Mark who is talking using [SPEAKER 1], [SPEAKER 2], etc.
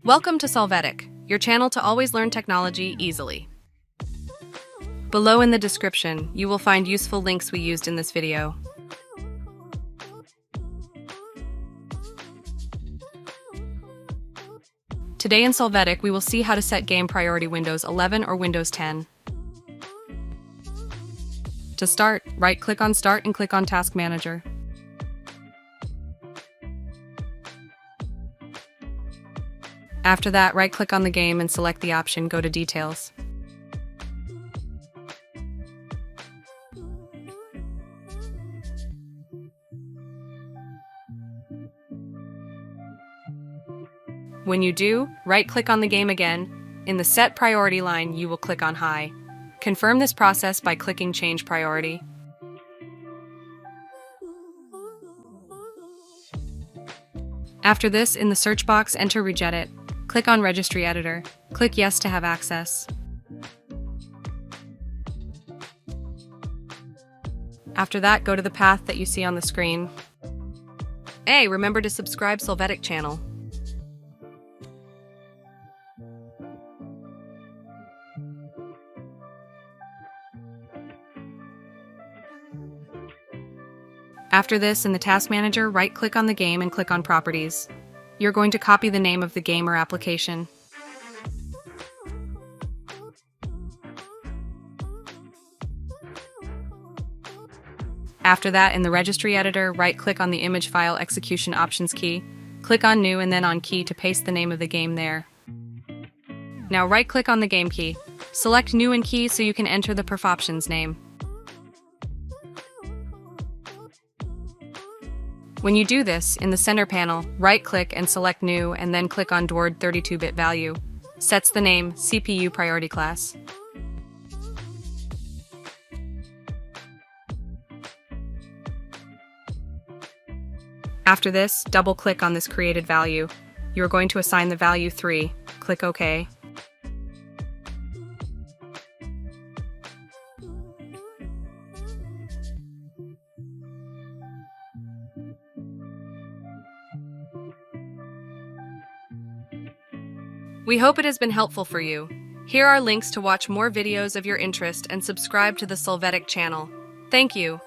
[SPEAKER 1] Welcome to Solvetic, your channel to always learn technology easily. Below in the description, you will find useful links we used in this video. Today in Solvetic, we will see how to set game priority Windows 11 or Windows 10. To start, right-click on Start and click on Task Manager. After that, right-click on the game and select the option Go to Details. When you do, right-click on the game again. In the Set Priority line, you will click on High. Confirm this process by clicking Change Priority. After this, in the search box, enter Regedit. Click on Registry Editor. Click Yes to have access. After that, go to the path that you see on the screen. Hey, remember to subscribe Solvetic channel. After this, in the Task Manager, right-click on the game and click on Properties. You're going to copy the name of the game or application. After that, in the Registry Editor, right-click on the Image File Execution Options key, click on New and then on Key to paste the name of the game there. Now right-click on the game key. Select New and Key so you can enter the perf options name. When you do this, in the center panel, right-click and select New and then click on Dword 32-bit value. Sets the name CPU Priority Class. After this, double-click on this created value. You are going to assign the value 3. Click OK. We hope it has been helpful for you. Here are links to watch more videos of your interest and subscribe to the Solvetic channel. Thank you.